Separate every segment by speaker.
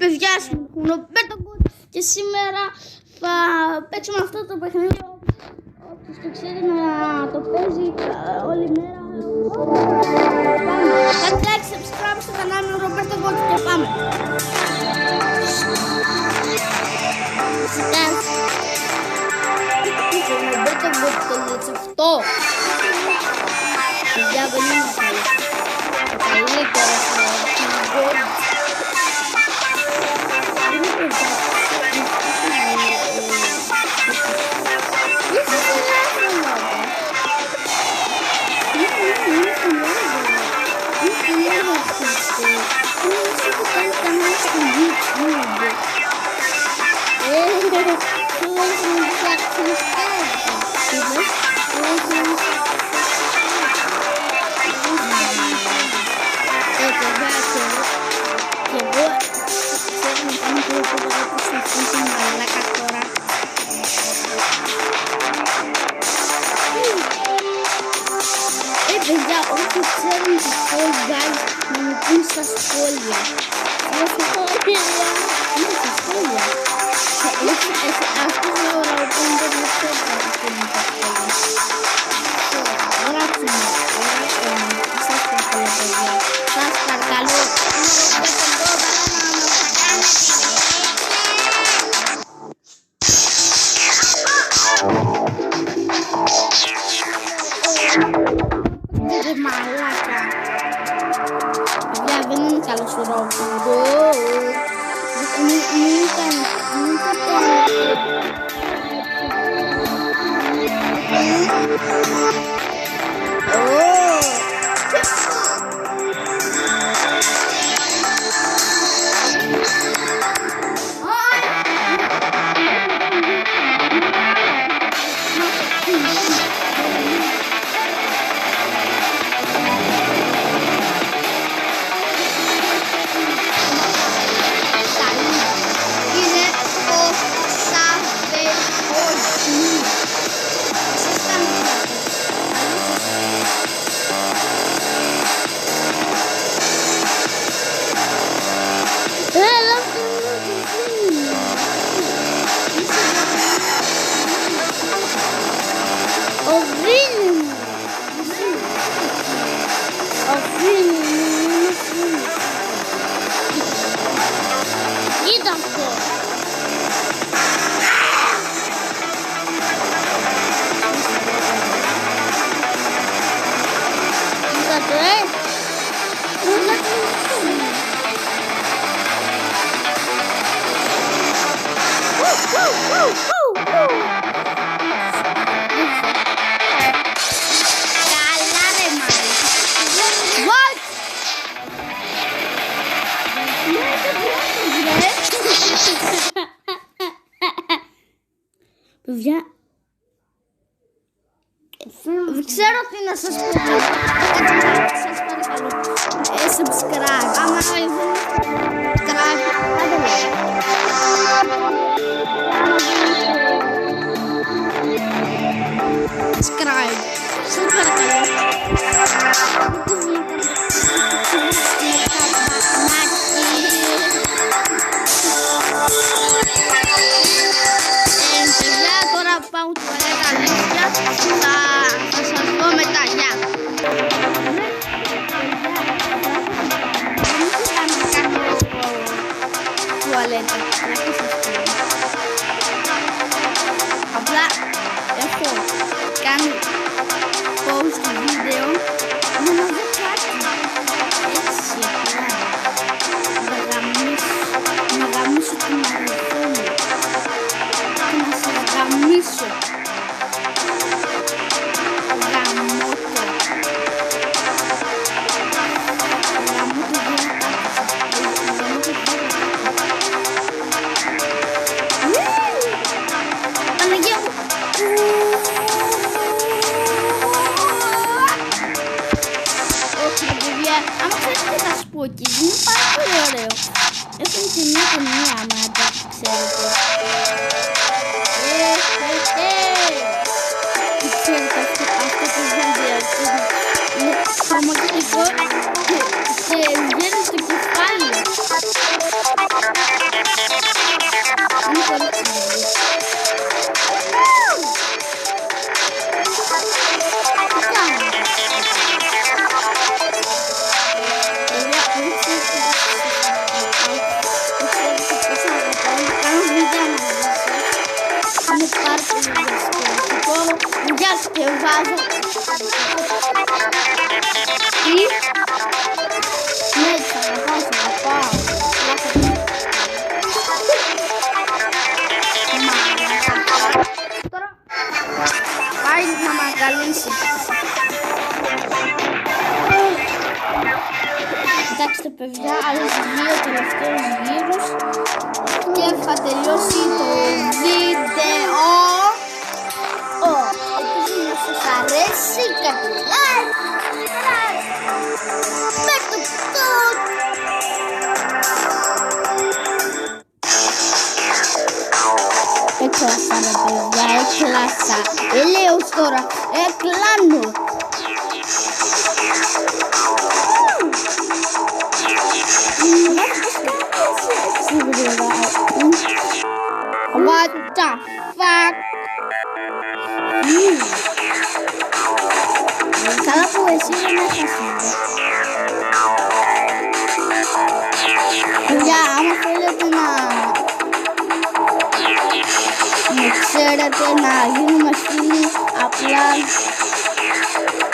Speaker 1: παιδιά, και σήμερα θα παίξουμε αυτό το παιχνίδι. Όποιος το ξέρει να το παίζει όλη μέρα. Κάντε like, subscribe στο κανάλι μου Ρομπέρτο Γκότσι και πάμε. Ρομπέρτο Γκότσι το λίτσε αυτό. Παιδιά, δεν είναι καλό. Το καλύτερο στο Γκότσι. Παιδιά, όσοι ξέρουν τις Fall Guys να μου πούν στα σχόλια. Στα σχόλια. Είναι στα σχόλια. Αυτή είναι ώρα που δεν μου ξέρουν να πούν στα σχόλια. Γράψτε μου. Σας παρακαλώ, παιδιά. Σας παρακαλώ. Μαλάκα. Παιδιά, δεν είναι καλός ο Ρόμπο. Μην ήταν. Κοίτα αυτό. Κοίτα το, παιδιά, δεν ξέρω τι να σας πω. Σας παρακαλώ, subscribe. Άμα δεν subscribe, κάντε like. Subscribe. Σας παρακαλώ. Πάω τουαλέτα αλήθεια, θα σας δω μετά, γεια. Δεν ήθελα να κάνω τουαλέτα, απλά έχω κάνει pause του βίντεο για να δω κάτι. Έτσι, απλά να γαμίσω την αδελφό μου. Να σας γαμίσω. Γαμώτο. Παναγία μου. Όχι παιδιά, άμα ξέρετε τι θα σου πω εκεί, είναι πάρα πολύ ωραίο. Έχουν και μια ταινία, άμα τα ξέρετε. Ξέρετε αυτό το βίντεο είναι τρομακτικό και βγαίνει στο κεφάλι. βάζω. Τι? Ναι, θα πάω. Τώρα πάει να μ' αγκαλίσει. Κοιτάξτε παιδιά, άλλους 2 τελευταίους γύρους και θα τελειώσει το βίντεο. Ελπίζω να σας αρέσει, κάτι like, έκλασα ρε παιδιά, έκλασα. Ελέος τώρα, έκλάνω. What the fuck? Καλά που εσύ δεν έχασες. Παιδιά, άμα θέλετε να ξέρετε, να γίνουμε φίλοι, απλά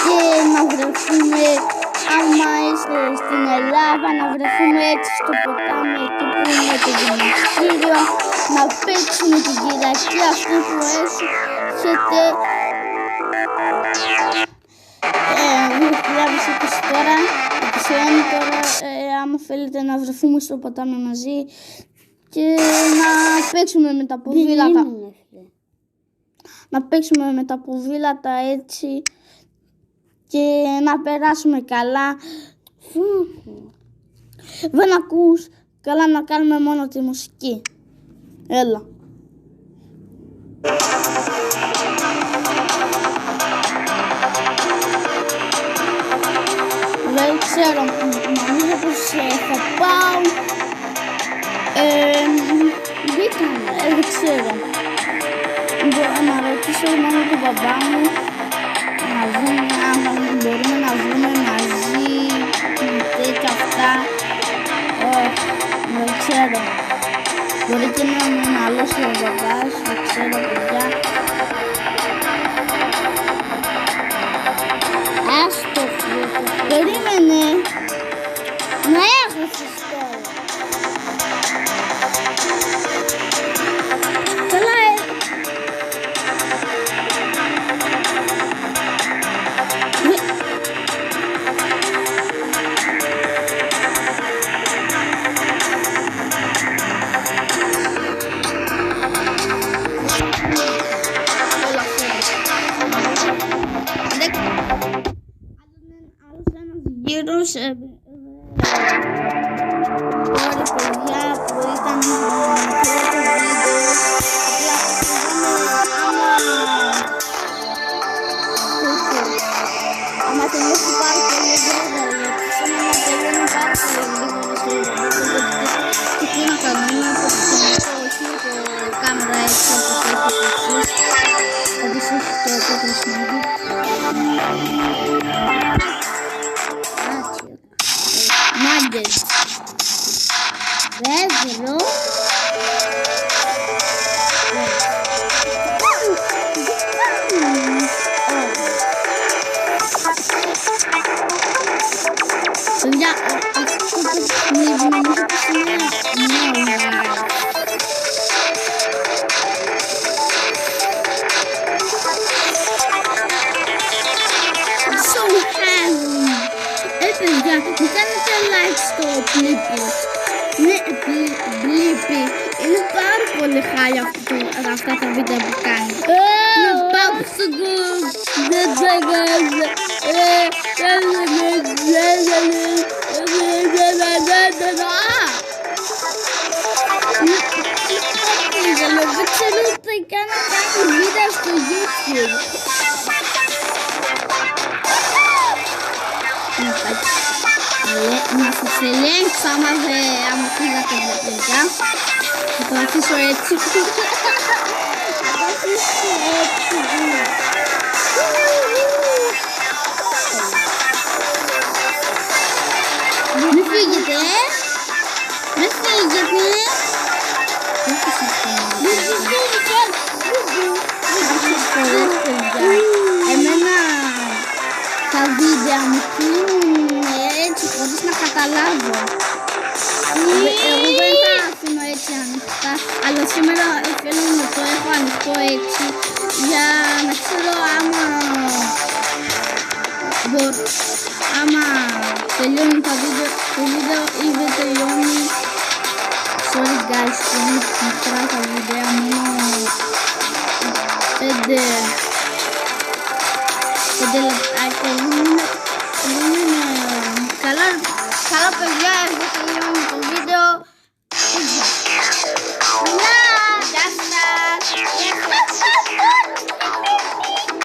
Speaker 1: και να βρεθούμε, άμα είστε στην Ελλάδα, να βρεθούμε έτσι στο ποτάμι εκεί που είναι το γυμναστήριο, να παίξουμε την Κυριακή αυτή που έρχεται 2020 τώρα, επισιώνει τώρα, άμα θέλετε να βρεθούμε στο ποτάμι μαζί και να παίξουμε με τα ποδήλατα. Να παίξουμε με τα ποδήλατα έτσι και να περάσουμε καλά. Δεν ακούς καλά, να κάνουμε μόνο τη μουσική. Έλα. Δεν ξέρω, νομίζω πως θα πάω. Δεν ξέρω. Να ρωτήσω μόνο τον μπαμπά μου να δούμε αν μπορούμε να βγούμε μαζί τέτοια αυτά. Δεν ξέρω. Μπορεί και να είναι άλλος ο μπαμπάς, δεν ξέρω παιδιά. Άστο φίλο, περίμενε. Να έχασες τώρα. Γύρος ωραία παιδιά που ήταν το πρώτο βίντεο. Άμα τελειώσει πάρα πολύ γρήγορα, γιατί σήμερα να τελειώνει πάρα πολύ γρήγορα στο βίντεο και τι να κάνω, είναι από το σημείο, όχι το κάμερα έτσι όπως έχετε εσείς, όπως έχετε το χρησιμοποιεί. Nuggets. Pedro. Ya, so heavy. Παιδιά, μου κάνετε like στο Blippi. Ναι, Blippi. Είναι πάρα πολύ χάλια αυτά τα βίντεο που κάνει. Να πάω στο Google. Δεν τσαγάζω. Δεν ξέρω τι κάνω, κάνει βίντεο στο YouTube. Να σας ελέγξω άμα φύγατε παιδιά. Θα το αφήσω έτσι. Μην φύγετε, μην φύγετε. Μην φύγετε. Εμένα τα βίντεο μου κλείνουν έτσι χωρίς να καταλάβω. Εγώ δεν θα αφήνω έτσι ανοιχτά, αλλά σήμερα θέλω να το έχω ανοιχτό έτσι για να ξέρω άμα τελειώνει το βίντεο ή δεν τελειώνει. Sorry guys, είναι μικρά τα βίντεο, μόνο 5 λεπτάκια. Καλά παιδιά, εγώ τελειώνω το βίντεο.